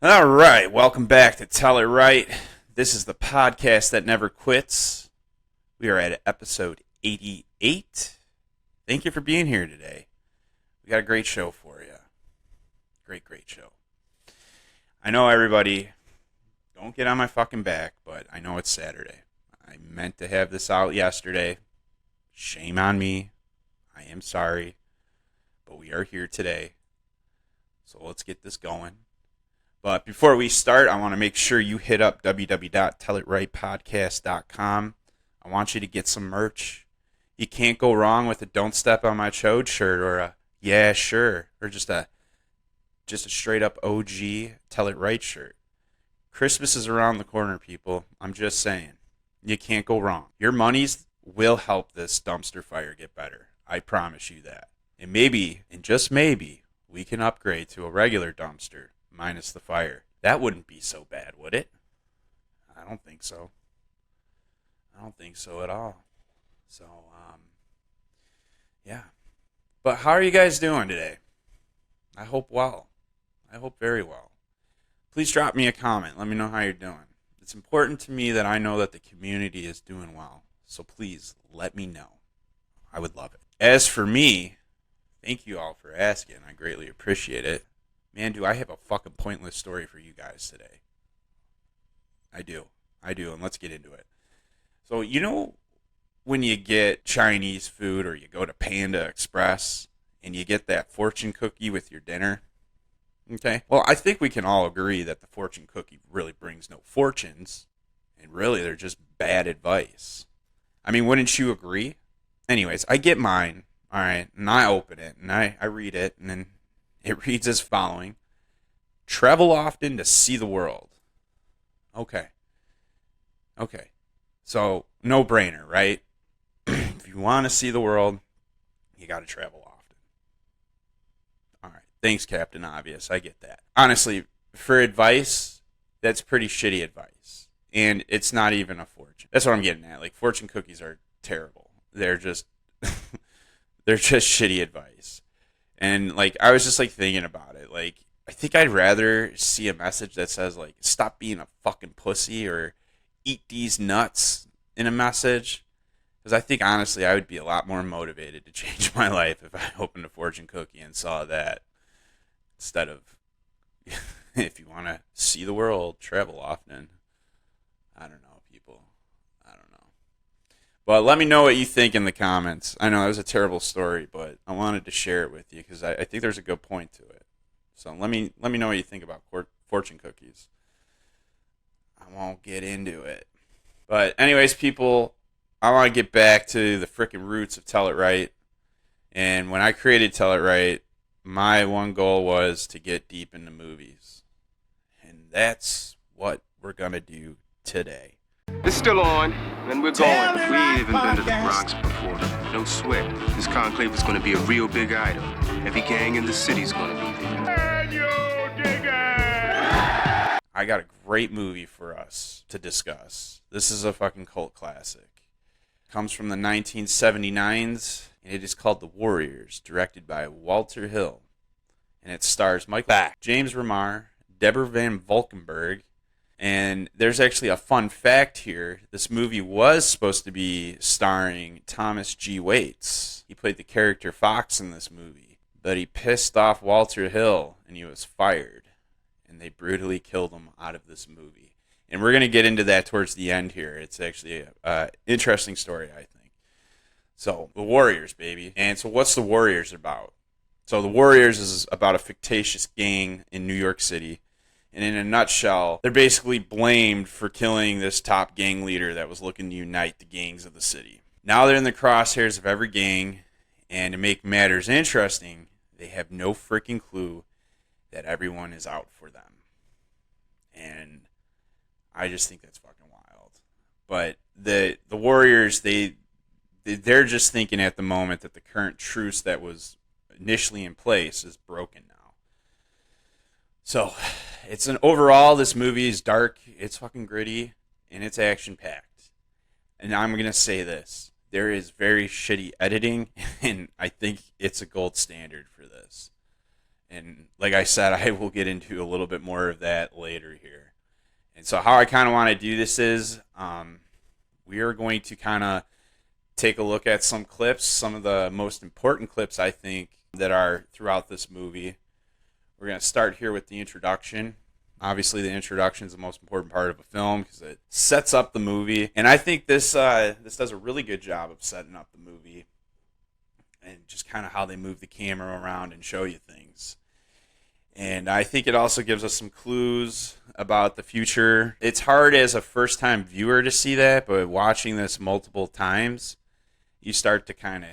All right, welcome back to Tell It Right. This is the podcast that never quits. We are at episode 88. Thank you for being here today. We got a great show for you. Great show. I know everybody, don't get on my fucking back, but I know it's Saturday. I meant to have this out yesterday. Shame on me. I am sorry. But we are here today. So let's get this going. But before we start, I want to make sure you hit up www.tellitrightpodcast.com. I want you to get some merch. You can't go wrong with a Don't Step on My Chode shirt or a Yeah, sure, or just a straight up OG Tell It Right shirt. Christmas is around the corner, people. I'm just saying. You can't go wrong. Your monies will help this dumpster fire get better. I promise you that. And maybe, and just maybe, we can upgrade to a regular dumpster minus the fire. That wouldn't be so bad, would it? I don't think so. I don't think so at all. So, yeah. But how are you guys doing today? I hope well. I hope very well. Please drop me a comment. Let me know how you're doing. It's important to me that I know that the community is doing well. So please let me know. I would love it. As for me, thank you all for asking. I greatly appreciate it. Man, do I have a fucking pointless story for you guys today. I do, and let's get into it. So, you know when you get Chinese food or you go to Panda Express and you get that fortune cookie with your dinner? Okay, well, I think we can all agree that the fortune cookie really brings no fortunes, and really they're just bad advice. I mean, wouldn't you agree? Anyways, I get mine, alright, and I open it, and I read it, and then it reads as following. Travel often to see the world. Okay. So, no brainer, right? If you want to see the world, you got to travel often. All right. Thanks, Captain Obvious. I get that. Honestly, for advice, that's pretty shitty advice. And it's not even a fortune. That's what I'm getting at. Like, fortune cookies are terrible. They're just shitty advice. And, like, I was just, like, thinking about it. Like, I think I'd rather see a message that says, like, stop being a fucking pussy or eat these nuts in a message. Because I think, honestly, I would be a lot more motivated to change my life if I opened a fortune cookie and saw that. Instead of, if you want to see the world, travel often. I don't know, people. I don't know. But let me know what you think in the comments. I know it was a terrible story, but I wanted to share it with you because I think there's a good point to it. So let me know what you think about fortune cookies. I won't get into it. But anyways, people, I want to get back to the frickin' roots of Tell It Right. And when I created Tell It Right, my one goal was to get deep into movies. And that's what we're going to do today. It's still on, and we're going. We ain't even been to the Bronx before. No sweat. This conclave is going to be a real big item. Every gang in the city's going to be there. I got a great movie for us to discuss. This is a fucking cult classic. It comes from the 1979s, and it is called The Warriors, directed by Walter Hill. And it stars Michael Beck, James Remar, Deborah Van Valkenburgh. And there's actually a fun fact here. This movie was supposed to be starring Thomas G. Waits. He played the character Fox in this movie. But he pissed off Walter Hill, and he was fired. And they brutally killed him out of this movie. And we're going to get into that towards the end here. It's actually an interesting story, I think. So, The Warriors, baby. And so what's The Warriors about? So The Warriors is about a fictitious gang in New York City. And in a nutshell, they're basically blamed for killing this top gang leader that was looking to unite the gangs of the city. Now they're in the crosshairs of every gang, and to make matters interesting, they have no freaking clue that everyone is out for them. And I just think that's fucking wild. But the Warriors, they're just thinking at the moment that the current truce that was initially in place is broken now. So, overall, this movie is dark, it's fucking gritty, and it's action-packed. And I'm going to say this. There is very shitty editing, and I think it's a gold standard for this. And like I said, I will get into a little bit more of that later here. And so how I kind of want to do this is we are going to kind of take a look at some clips, some of the most important clips, I think, that are throughout this movie. We're going to start here with the introduction. Obviously, the introduction is the most important part of a film because it sets up the movie. And I think this does a really good job of setting up the movie and just kind of how they move the camera around and show you things. And I think it also gives us some clues about the future. It's hard as a first-time viewer to see that, but watching this multiple times, you start to kind of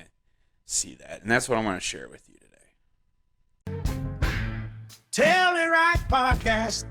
see that. And that's what I want to share with you today. Tell It Right Podcast.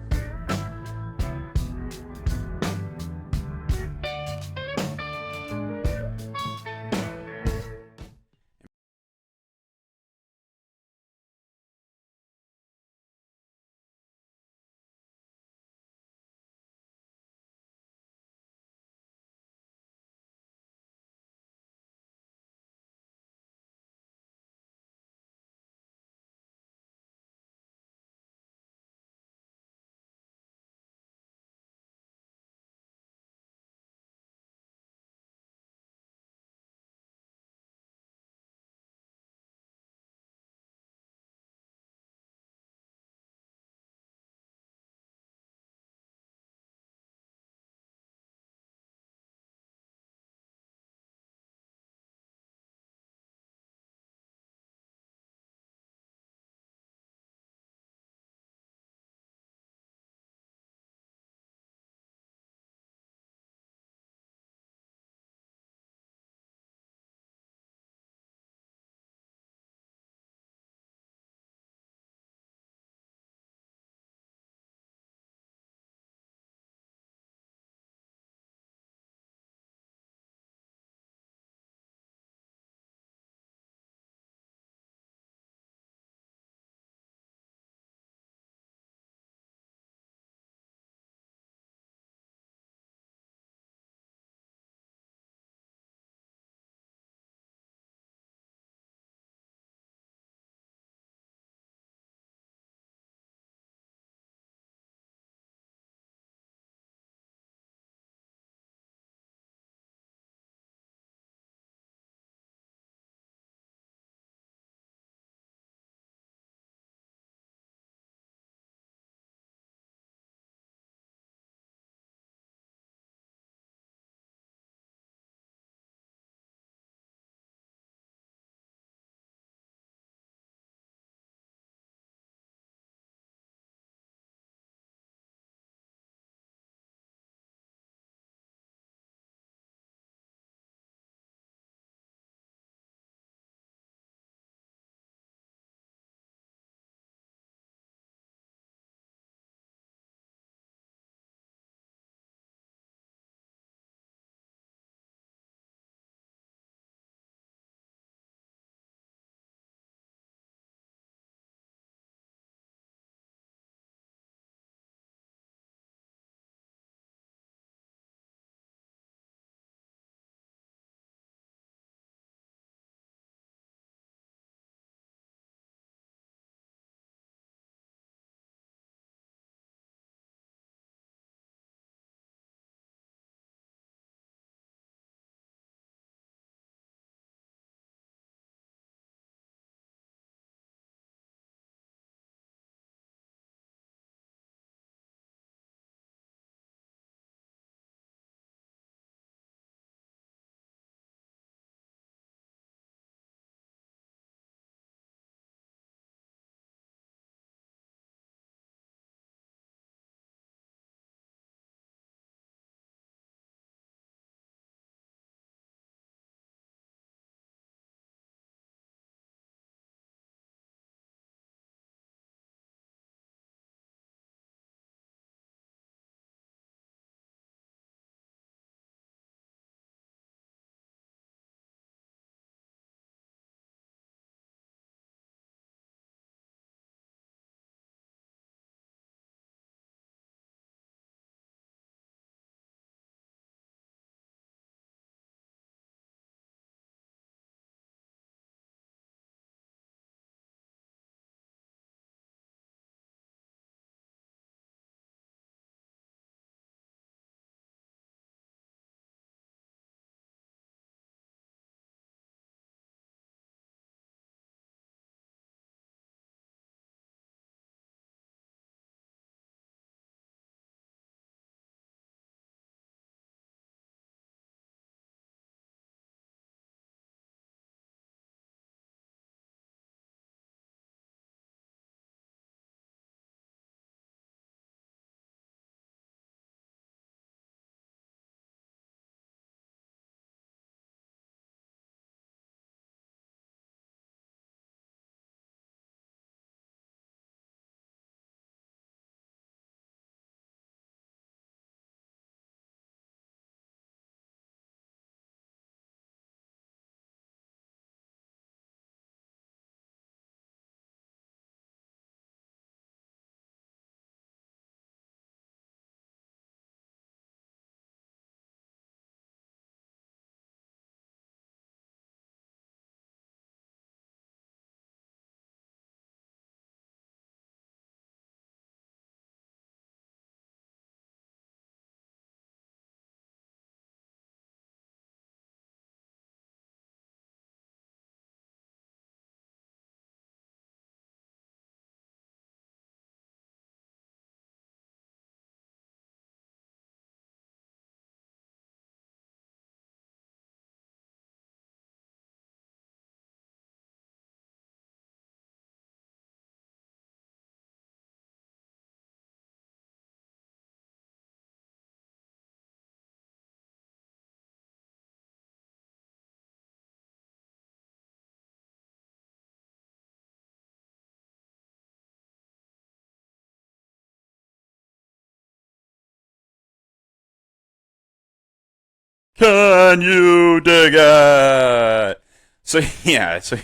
Can you dig it? So yeah, so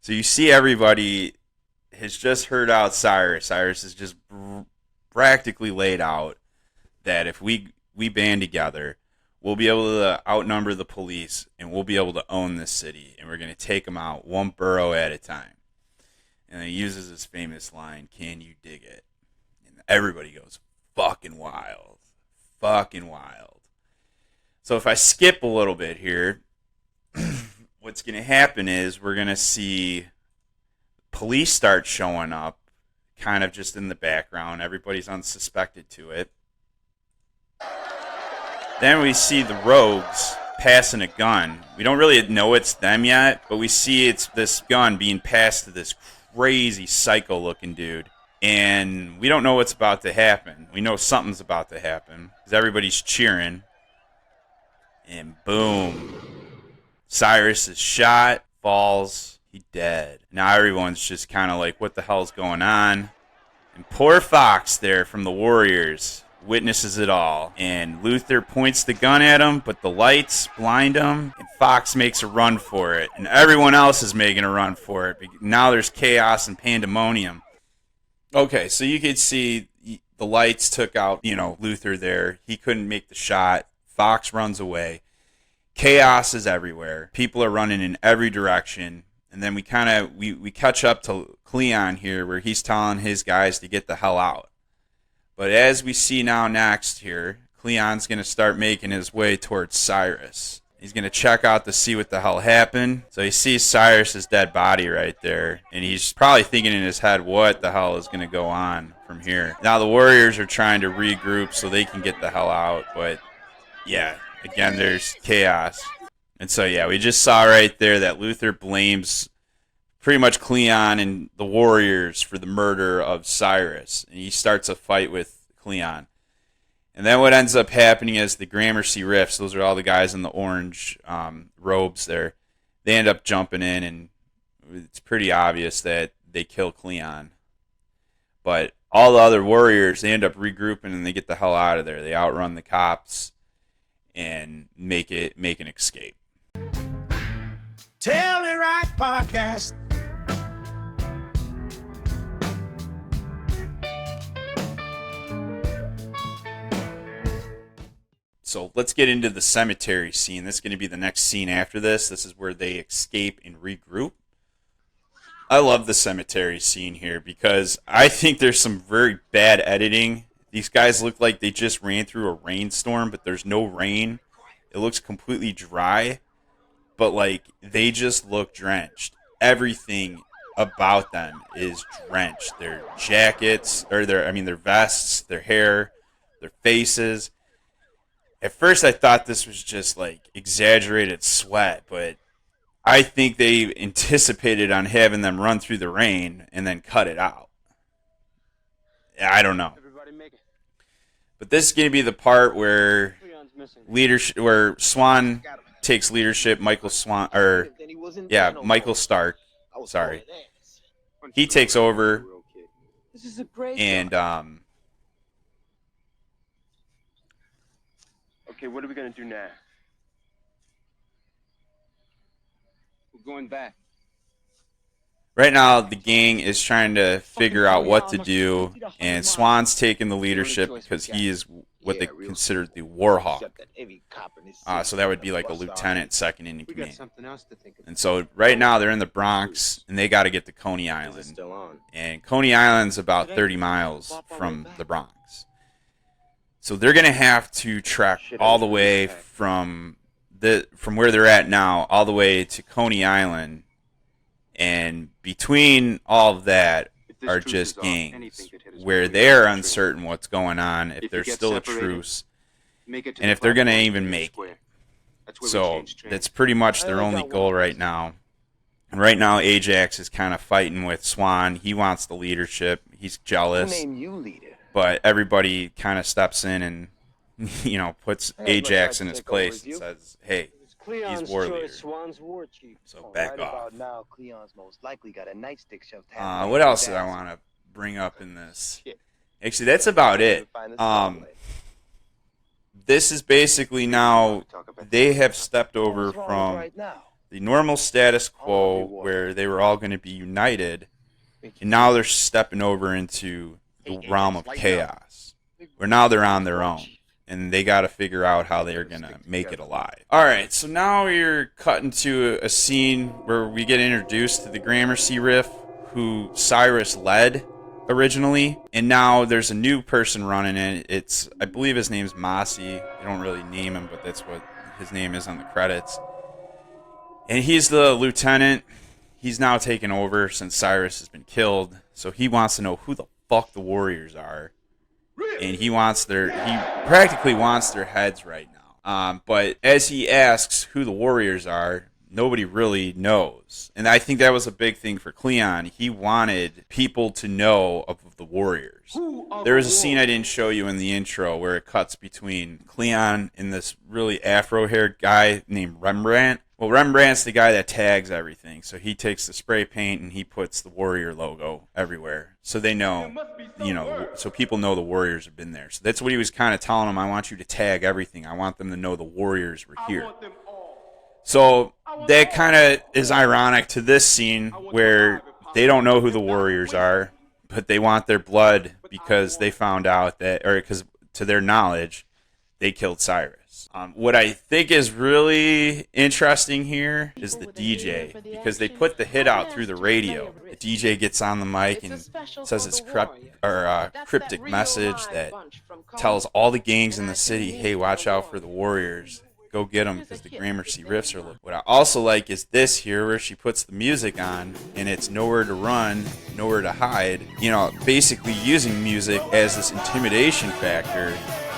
you see everybody has just heard out Cyrus. Cyrus is just practically laid out that if we band together, we'll be able to outnumber the police and we'll be able to own this city, and we're going to take them out one borough at a time. And he uses his famous line, "Can you dig it?" And everybody goes fucking wild. Fucking wild. So if I skip a little bit here, what's going to happen is we're going to see police start showing up kind of just in the background. Everybody's unsuspected to it. Then we see the rogues passing a gun. We don't really know it's them yet, but we see it's this gun being passed to this crazy psycho-looking dude. And we don't know what's about to happen. We know something's about to happen because everybody's cheering. And boom. Cyrus is shot, falls, he's dead. Now everyone's just kind of like, what the hell's going on? And poor Fox there from the Warriors witnesses it all. And Luther points the gun at him, but the lights blind him. And Fox makes a run for it. And everyone else is making a run for it. Now there's chaos and pandemonium. Okay, so you could see the lights took out, Luther there. He couldn't make the shot. Fox runs away. Chaos is everywhere. People are running in every direction. And then we catch up to Cleon here where he's telling his guys to get the hell out. But as we see now next here, Cleon's going to start making his way towards Cyrus. He's going to check out to see what the hell happened. So he sees Cyrus's dead body right there. And he's probably thinking in his head, what the hell is going to go on from here? Now the Warriors are trying to regroup so they can get the hell out. But yeah, again, there's chaos. And so yeah, we just saw right there that Luther blames pretty much Cleon and the Warriors for the murder of Cyrus. And he starts a fight with Cleon. And then what ends up happening is the Gramercy Riffs, those are all the guys in the orange robes there, they end up jumping in, and it's pretty obvious that they kill Cleon. But all the other Warriors, they end up regrouping and they get the hell out of there. They outrun the cops and make an escape. Tell It Right Podcast. So let's get into the cemetery scene. This is going to be the next scene after this. This is where they escape and regroup. I love the cemetery scene here because I think there's some very bad editing. These guys look like they just ran through a rainstorm, but there's no rain. It looks completely dry, but like they just look drenched. Everything about them is drenched. Their jackets, or their vests, their hair, their faces. At first, I thought this was just like exaggerated sweat, but I think they anticipated on having them run through the rain and then cut it out. I don't know. But this is going to be the part where Swan takes leadership. Michael Stark. Sorry, he takes over, and Okay, what are we gonna do now? We're going back. right now the gang is trying to figure out what to do, and Swan's taking the leadership because he is what they consider the war hawk. So that would be like a lieutenant, second in command. And so right now they're in the Bronx, and they got to get to Coney Island. And Coney Island's about 30 miles from the Bronx. So they're going to have to trek all the way from where they're at now all the way to Coney Island. And between all of that are just gangs where they're uncertain what's going on, if there's still a truce, and if they're going to even make it. So that's pretty much their only goal right now. And right now Ajax is kind of fighting with Swan. He wants the leadership. He's jealous. But everybody kind of steps in and, puts Ajax in his place and says, hey, he's war leader. So back off. What else did I want to bring up in this? Actually, that's about it. this is basically now they have stepped over from the normal status quo where they were all going to be united, and now they're stepping over into the realm of chaos, where now they're on their own, and they got to figure out how they're going to make it alive. All right, so now you're cut into a scene where we get introduced to the Gramercy Riff, who Cyrus led originally, and now there's a new person running it. I believe his name's Mossy. They don't really name him, but that's what his name is on the credits. And he's the lieutenant. He's now taken over since Cyrus has been killed, so he wants to know who the fuck the Warriors are, and he practically wants their heads right now. But as he asks who the Warriors are, nobody really knows. And I think that was a big thing for Cleon. He wanted people to know of the Warriors. There was a scene I didn't show you in the intro where it cuts between Cleon and this really afro-haired guy named Rembrandt. Well, Rembrandt's the guy that tags everything. So he takes the spray paint and he puts the Warrior logo everywhere. So they know, so people know the Warriors have been there. So that's what he was kind of telling them. I want you to tag everything. I want them to know the Warriors were here. So that kind of is ironic to this scene where they don't know who the Warriors are, but they want their blood because they found out that, or because to their knowledge, they killed Cyrus. What I think is really interesting here is the DJ, because they put the hit out through the radio. The DJ gets on the mic and says this cryptic message that tells all the gangs in the city, hey, watch out for the Warriors. Go get them because the Gramercy Riffs are looking. What I also like is this here where she puts the music on and it's nowhere to run, nowhere to hide. Basically using music as this intimidation factor,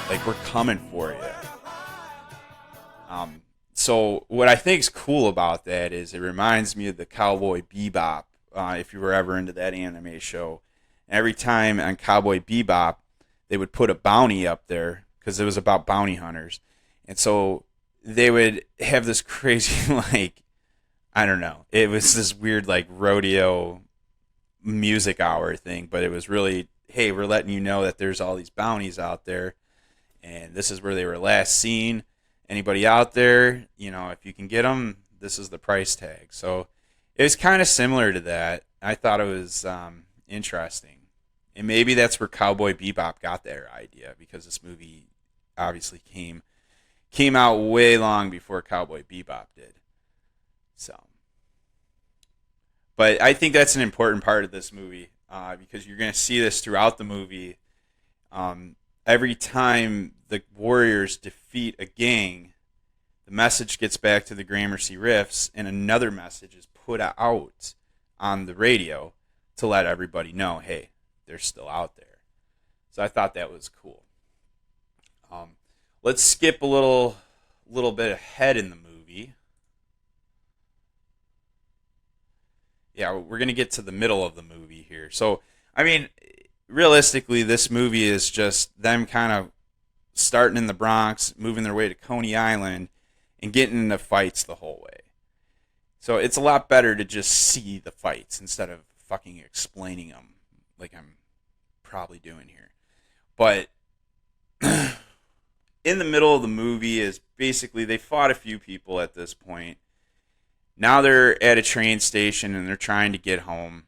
like we're coming for you. So what I think is cool about that is it reminds me of the Cowboy Bebop, if you were ever into that anime show. Every time on Cowboy Bebop, they would put a bounty up there because it was about bounty hunters. And so they would have this crazy, I don't know. It was this weird, rodeo music hour thing. But it was really, hey, we're letting you know that there's all these bounties out there. And this is where they were last seen. Anybody out there, if you can get them, this is the price tag. So it was kind of similar to that. I thought it was interesting. And maybe that's where Cowboy Bebop got their idea, because this movie obviously came out way long before Cowboy Bebop did. So, but I think that's an important part of this movie, because you're going to see this throughout the movie. Every time the Warriors defeat a gang, the message gets back to the Gramercy Riffs, and another message is put out on the radio to let everybody know, hey, they're still out there. So I thought that was cool. Let's skip a little bit ahead in the movie. Yeah, we're going to get to the middle of the movie here. So, realistically, this movie is just them kind of starting in the Bronx, moving their way to Coney Island, and getting into fights the whole way. So it's a lot better to just see the fights instead of fucking explaining them like I'm probably doing here. But in the middle of the movie is basically they fought a few people at this point. Now they're at a train station and they're trying to get home.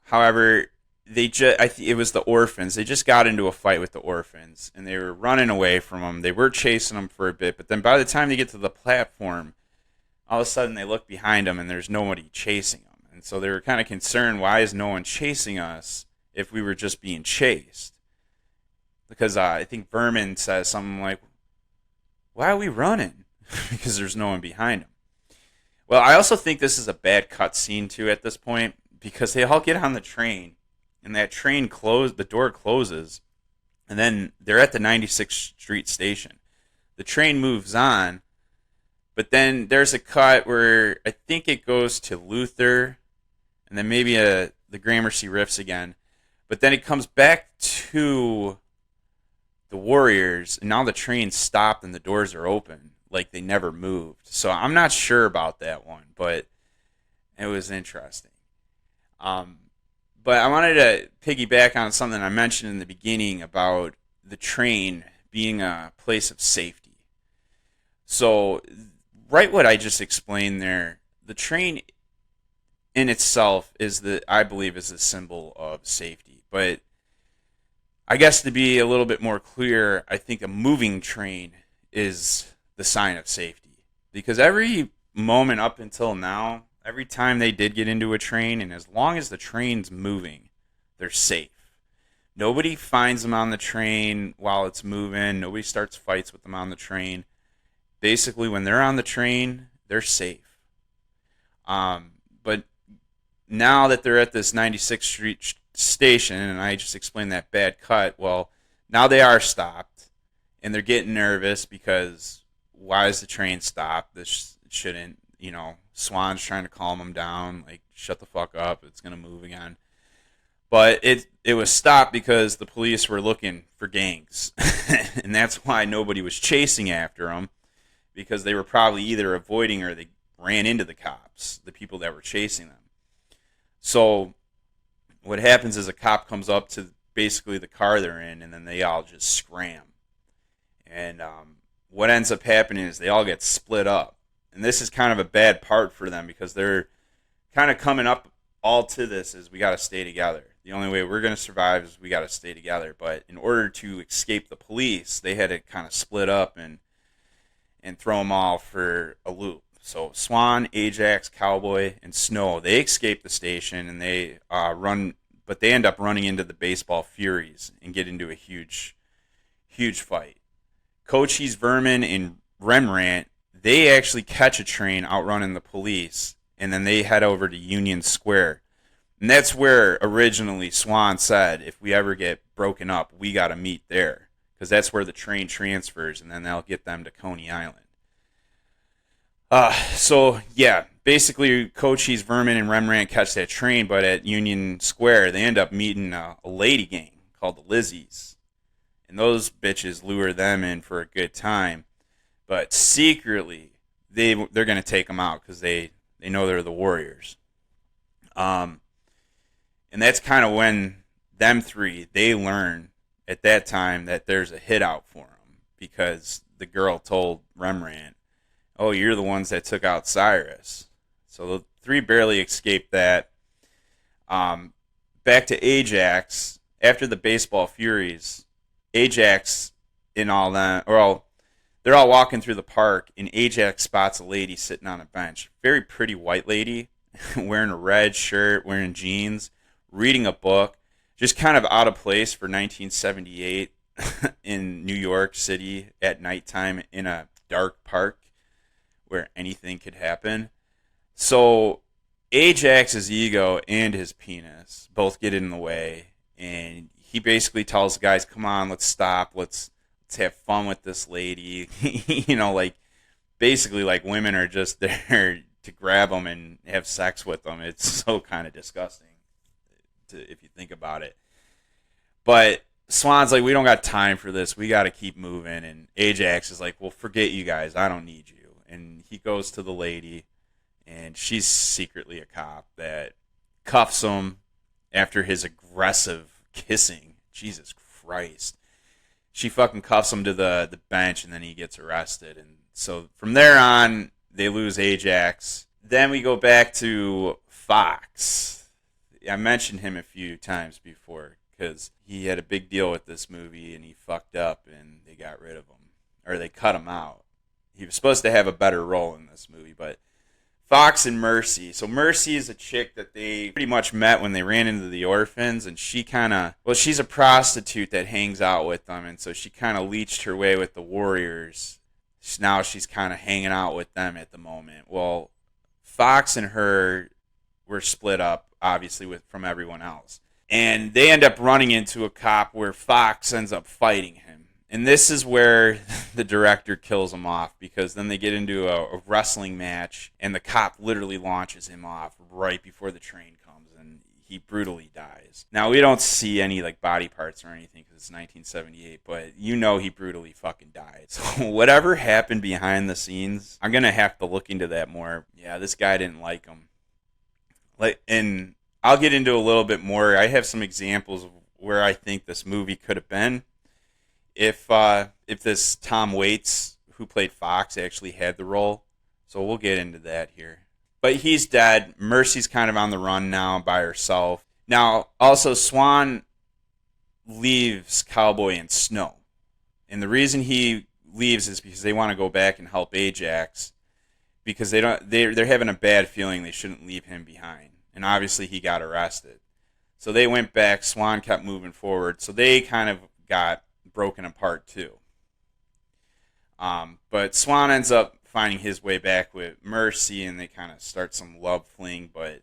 However, it was the orphans. They just got into a fight with the orphans, and they were running away from them. They were chasing them for a bit, but then by the time they get to the platform, all of a sudden they look behind them, and there's nobody chasing them. And so they were kind of concerned, why is no one chasing us if we were just being chased? Because I think Vermin says something like, why are we running? Because there's no one behind them. Well, I also think this is a bad cutscene, too, at this point, because they all get on the train, and that train the door closes, and then they're at the 96th Street station. The train moves on, but then there's a cut where I think it goes to Luther, and then maybe the Gramercy Riffs again, but then it comes back to the Warriors, and now the train stopped and the doors are open, like they never moved. So I'm not sure about that one, but it was interesting. But I wanted to piggyback on something I mentioned in the beginning about the train being a place of safety. So, right what I just explained there, the train in itself I believe is the symbol of safety. But I guess to be a little bit more clear, I think a moving train is the sign of safety. Because every moment up until now, every time they did get into a train, and as long as the train's moving, they're safe. Nobody finds them on the train while it's moving. Nobody starts fights with them on the train. Basically, when they're on the train, they're safe. But now that they're at this 96th Street station, and I just explained that bad cut, well, now they are stopped, and they're getting nervous because why is the train stopped? This shouldn't, Swan's trying to calm them down, like, shut the fuck up, it's going to move again. But it was stopped because the police were looking for gangs, and that's why nobody was chasing after them, because they were probably either avoiding or they ran into the cops, the people that were chasing them. So what happens is a cop comes up to basically the car they're in, and then they all just scram. And what ends up happening is they all get split up. And this is kind of a bad part for them because they're kind of coming up all to this is we got to stay together. The only way we're going to survive is we got to stay together. But in order to escape the police, they had to kind of split up and throw them all for a loop. So Swan, Ajax, Cowboy, and Snow, they escape the station and they run, but they end up running into the Baseball Furies and get into a huge fight. Cochise, Vermin, and Rembrandt, they actually catch a train outrunning the police, and then they head over to Union Square. And that's where originally Swan said, if we ever get broken up, we got to meet there, because that's where the train transfers, and then they'll get them to Coney Island. So, yeah, basically Cochise, Vermin, and Rembrandt catch that train, but at Union Square, they end up meeting a lady gang called the Lizzies. And those bitches lure them in for a good time. But secretly, they're going to take them out because they know they're the Warriors. And that's kind of when them three, they learn at that time that there's a hit out for them. Because the girl told Rembrandt, oh, you're the ones that took out Cyrus. So the three barely escaped that. Back to Ajax. After the Baseball Furies, Ajax and all that, they're all walking through the park, and Ajax spots a lady sitting on a bench. Very pretty white lady, wearing a red shirt, wearing jeans, reading a book. Just kind of out of place for 1978 in New York City at nighttime in a dark park where anything could happen. So Ajax's ego and his penis both get in the way, and he basically tells the guys, come on, let's stop, let's have fun with this lady. Basically like women are just there to grab them and have sex with them. It's so kind of disgusting if you think about it. But Swan's like, we don't got time for this, we got to keep moving. And Ajax is like, well, forget you guys, I don't need you. And he goes to the lady, and she's secretly a cop that cuffs him after his aggressive kissing. Jesus Christ. She fucking cuffs him to the bench, and then he gets arrested. And so from there on, they lose Ajax. Then we go back to Fox. I mentioned him a few times before because he had a big deal with this movie, and he fucked up, and they got rid of him. Or they cut him out. He was supposed to have a better role in this movie, but Fox and Mercy. So Mercy is a chick that they pretty much met when they ran into the orphans, and she she's a prostitute that hangs out with them, and so she kind of leached her way with the Warriors. Now she's kind of hanging out with them at the moment. Well, Fox and her were split up, obviously, from everyone else. And they end up running into a cop where Fox ends up fighting him. And this is where the director kills him off, because then they get into a wrestling match, and the cop literally launches him off right before the train comes, and he brutally dies. Now, we don't see any body parts or anything because it's 1978, but he brutally fucking died. So whatever happened behind the scenes, I'm going to have to look into that more. Yeah, this guy didn't like him. And I'll get into a little bit more. I have some examples of where I think this movie could have been if this Tom Waits, who played Fox, actually had the role. So we'll get into that here. But he's dead. Mercy's kind of on the run now by herself. Now, also, Swan leaves Cowboy and Snow. And the reason he leaves is because they want to go back and help Ajax, because they're having a bad feeling they shouldn't leave him behind. And obviously he got arrested. So they went back. Swan kept moving forward. So they kind of got broken apart too. But Swan ends up finding his way back with Mercy, and they kind of start some love fling, but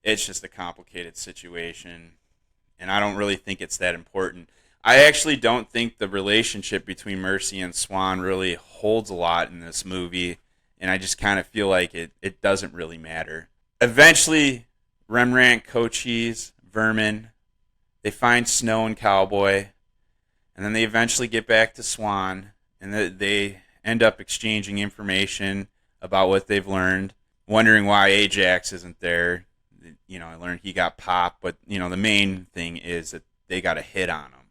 it's just a complicated situation, and I don't really think it's that important. I actually don't think the relationship between Mercy and Swan really holds a lot in this movie, and I just kind of feel like it doesn't really matter. Eventually, Rembrandt, Cochise, Vermin, they find Snow and Cowboy, and then they eventually get back to Swan, and they end up exchanging information about what they've learned, wondering why Ajax isn't there. I learned he got popped, but, the main thing is that they got a hit on him.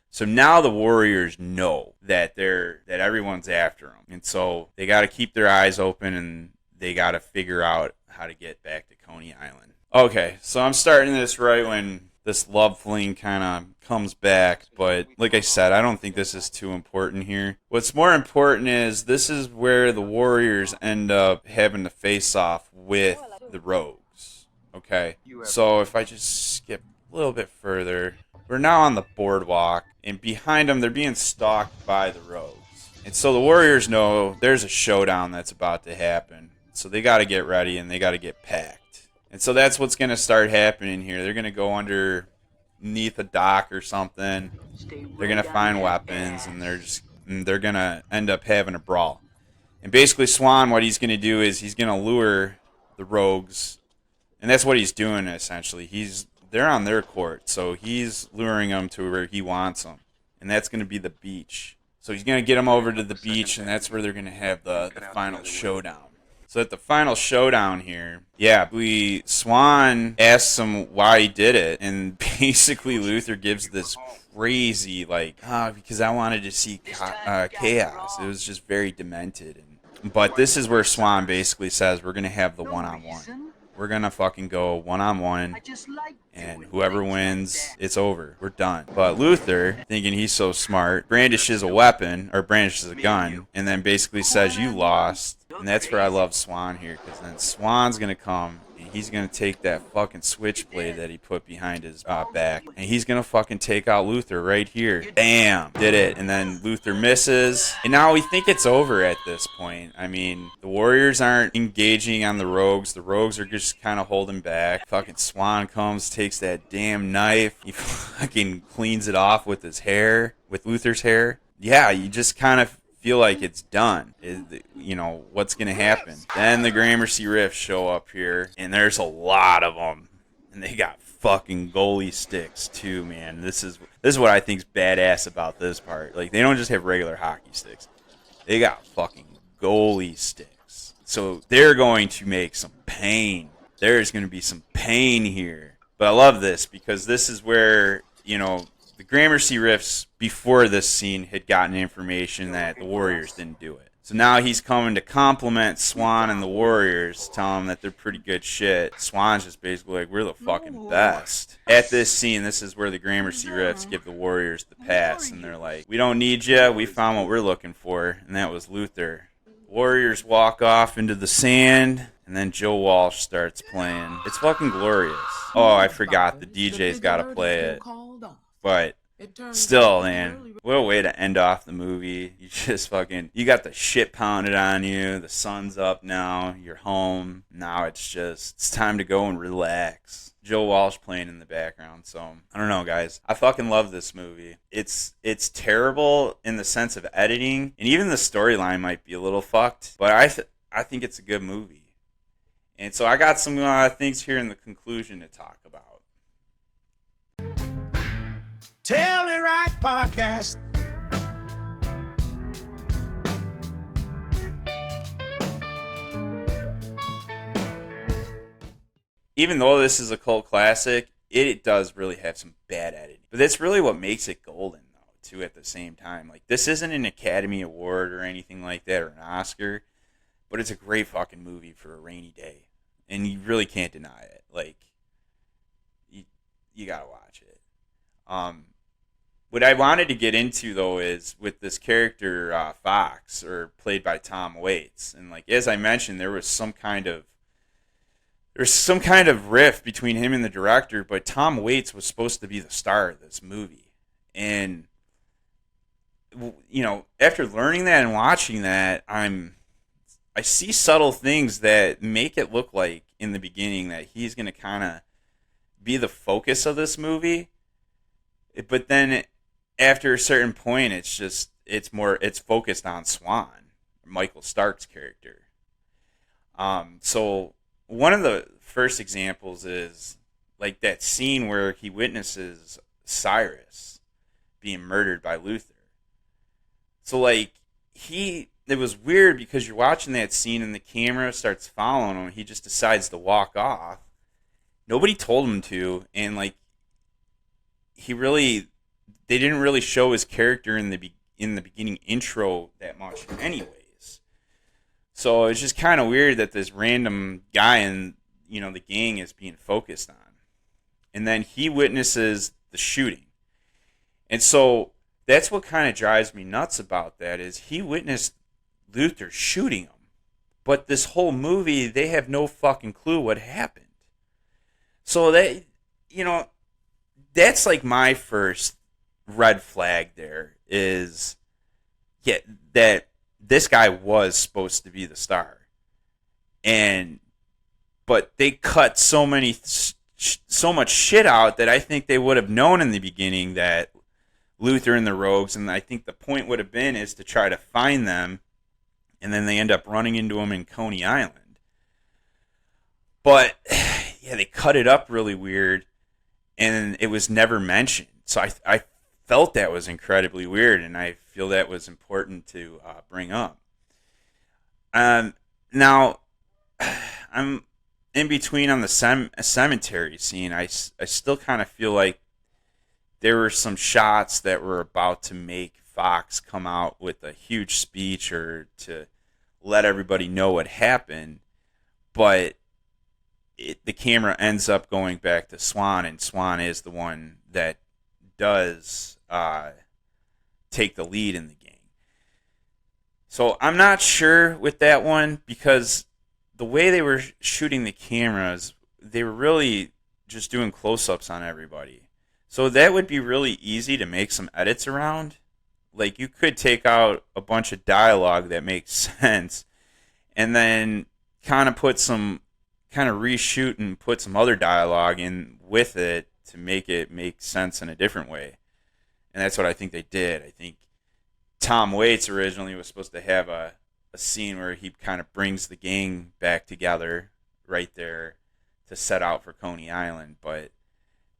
So now the Warriors know that everyone's after them. And so they got to keep their eyes open, and they got to figure out how to get back to Coney Island. Okay, so I'm starting this right when this love fling kind of comes back, but like I said, I don't think this is too important here. What's more important is this is where the Warriors end up having to face off with the Rogues. Okay, so if I just skip a little bit further, we're now on the boardwalk, and behind them they're being stalked by the Rogues. And so the Warriors know there's a showdown that's about to happen, so they got to get ready and they got to get packed. And so that's what's going to start happening here. They're going to go underneath a dock or something. They're going to find weapons, and they're going to end up having a brawl. And basically Swan, what he's going to do is he's going to lure the Rogues, and that's what he's doing essentially. They're on their court, so he's luring them to where he wants them, and that's going to be the beach. So he's going to get them over to the beach, and that's where they're going to have the final showdown. So at the final showdown here, Swan asks him why he did it, and basically Luther gives this crazy, because I wanted to see chaos. It was just very demented. But this is where Swan basically says, we're going to have the one-on-one. We're going to fucking go one-on-one, and whoever wins, it's over. We're done. But Luther, thinking he's so smart, brandishes a gun, and then basically says, you lost. And that's where I love Swan here, because then Swan's going to come, and he's going to take that fucking switchblade that he put behind his back, and he's going to fucking take out Luther right here. Bam! Did it. And then Luther misses. And now we think it's over at this point. I mean, the Warriors aren't engaging on the Rogues. The Rogues are just kind of holding back. Fucking Swan comes, takes that damn knife. He fucking cleans it off with his hair, with Luther's hair. Yeah, you just kind of feel like it's done. What's going to happen? Then the Gramercy Riffs show up here, and there's a lot of them. And they got fucking goalie sticks, too, man. This is what I think's badass about this part. Like, they don't just have regular hockey sticks. They got fucking goalie sticks. So they're going to make some pain. There's going to be some pain here. But I love this, because this is where, the Gramercy Riffs before this scene had gotten information that the Warriors didn't do it. So now he's coming to compliment Swan and the Warriors, tell them that they're pretty good shit. Swan's just basically like, we're the fucking best. At this scene, this is where the Gramercy Riffs give the Warriors the pass, and they're like, we don't need you, we found what we're looking for, and that was Luther. Warriors walk off into the sand, and then Joe Walsh starts playing. It's fucking glorious. Oh, I forgot, the DJ's gotta play it. But still, man, what a way to end off the movie. You got the shit pounded on you. The sun's up now. You're home. Now it's time to go and relax. Joe Walsh playing in the background. So, I don't know, guys. I fucking love this movie. It's terrible in the sense of editing, and even the storyline might be a little fucked, but I think it's a good movie. And so I got some things here in the conclusion to talk about. Tell It Right Podcast. Even though this is a cult classic, it does really have some bad editing. But that's really what makes it golden, though. too at the same time. Like, this isn't an Academy Award or anything like that or an Oscar, but it's a great fucking movie for a rainy day. And you really can't deny it. Like, you gotta watch it. What I wanted to get into, though, is with this character, Fox, or played by Tom Waits. And, like, as I mentioned, there was some kind of rift between him and the director, but Tom Waits was supposed to be the star of this movie. And, you know, after learning that and watching that, I see subtle things that make it look like in the beginning that he's going to kind of be the focus of this movie. But then after a certain point, it's focused on Swan, Michael Stark's character. So one of the first examples is like that scene where he witnesses Cyrus being murdered by Luther. So like it was weird because you're watching that scene and the camera starts following him. He just decides to walk off. Nobody told him to, and like they didn't really show his character in the beginning intro that much anyways. So it's just kind of weird that this random guy in, you know, the gang is being focused on. And then he witnesses the shooting. And so that's what kind of drives me nuts about that is he witnessed Luther shooting him. But this whole movie, they have no fucking clue what happened. So that, you know, that's like my first red flag there is, yeah, that this guy was supposed to be the star. But they cut so much shit out that I think they would have known in the beginning that Luther and the Rogues, and I think the point would have been is to try to find them, and then they end up running into them in Coney Island. But yeah, they cut it up really weird, and it was never mentioned. So I felt that was incredibly weird, and I feel that was important to bring up. Now, I'm in between on the cemetery scene. I still kind of feel like there were some shots that were about to make Fox come out with a huge speech or to let everybody know what happened, but the camera ends up going back to Swan, and Swan is the one that does take the lead in the game. So I'm not sure with that one because the way they were shooting the cameras, they were really just doing close-ups on everybody. So that would be really easy to make some edits around. Like, you could take out a bunch of dialogue that makes sense and then kind of reshoot and put some other dialogue in with it to make it make sense in a different way. And that's what I think they did. I think Tom Waits originally was supposed to have a scene where he kind of brings the gang back together right there to set out for Coney Island. But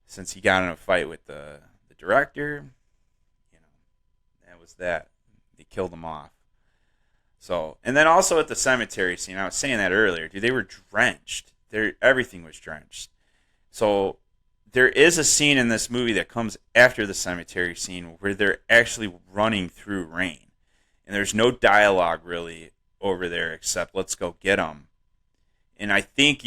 since he got in a fight with the director, you know, that was that. They killed him off. So, and then also at the cemetery scene, I was saying that earlier, dude, they were drenched. Everything was drenched. So there is a scene in this movie that comes after the cemetery scene where they're actually running through rain. And there's no dialogue really over there except let's go get them. And I think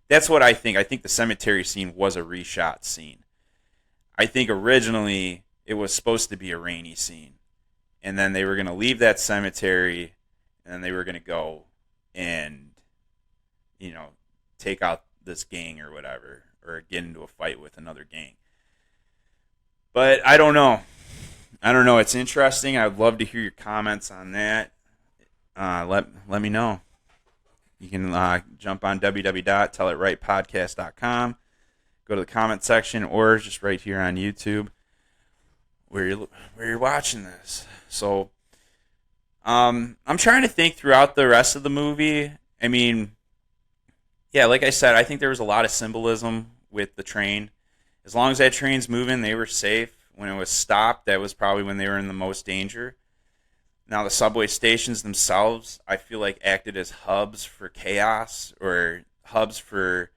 that's what I think. I think the cemetery scene was a reshot scene. I think originally it was supposed to be a rainy scene. And then they were going to leave that cemetery and then they were going to go and, you know, take out this gang or whatever, or get into a fight with another gang. But I don't know. It's interesting. I'd love to hear your comments on that. Let me know. You can jump on www.tellitrightpodcast.com, go to the comment section, or just right here on YouTube where you're watching this. So I'm trying to think throughout the rest of the movie. I mean, yeah, like I said, I think there was a lot of symbolism with the train. As long as that train's moving, they were safe. When it was stopped, that was probably when they were in the most danger. Now, the subway stations themselves, I feel like acted as hubs for chaos or hubs for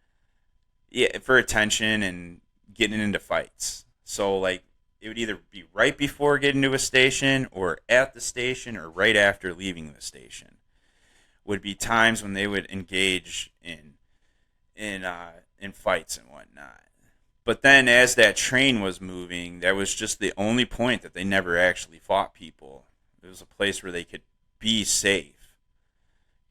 attention and getting into fights. So like it would either be right before getting to a station or at the station or right after leaving the station. Would be times when they would engage in fights and whatnot. But then as that train was moving, that was just the only point that they never actually fought people. It was a place where they could be safe.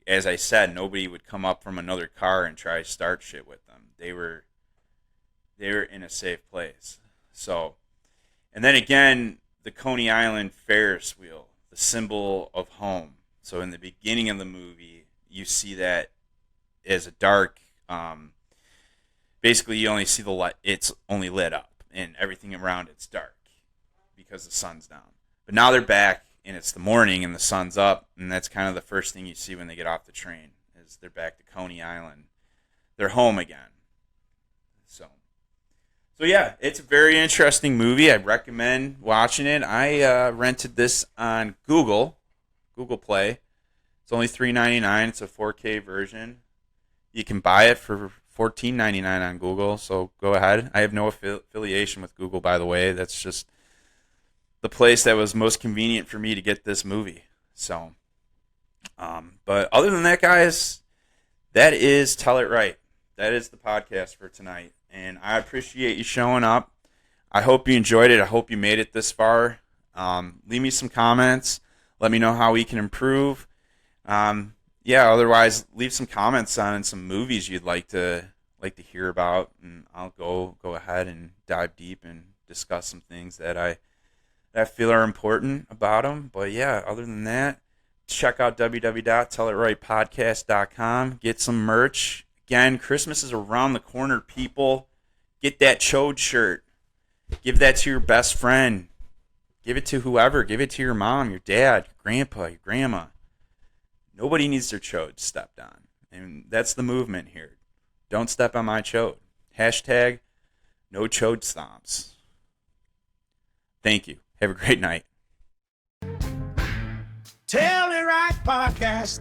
As I said, nobody would come up from another car and try to start shit with them. They were in a safe place. So, and then again, the Coney Island Ferris wheel, the symbol of home. So in the beginning of the movie, you see that as a dark, basically you only see the light, it's only lit up, and everything around it's dark because the sun's down. But now they're back, and it's the morning, and the sun's up, and that's kind of the first thing you see when they get off the train, is they're back to Coney Island. They're home again. So yeah, it's a very interesting movie. I recommend watching it. I rented this on Google Play. It's only $3.99. It's a 4K version. You can buy it for $14.99 on Google, so go ahead. I have no affiliation with Google, by the way. That's just the place that was most convenient for me to get this movie. So, but other than that, guys, that is Tell It Right. That is the podcast for tonight. And I appreciate you showing up. I hope you enjoyed it. I hope you made it this far. Leave me some comments. Let me know how we can improve. Otherwise, leave some comments on some movies you'd like to hear about, and I'll go ahead and dive deep and discuss some things that I feel are important about them. But yeah, other than that, check out www.tellitRightPodcast.com. Get some merch. Again, Christmas is around the corner, people. Get that chode shirt. Give that to your best friend. Give it to whoever. Give it to your mom, your dad, your grandpa, your grandma. Nobody needs their chode stepped on. And that's the movement here. Don't step on my chode. Hashtag no chode stomps. Thank you. Have a great night. Tell It Right Podcast.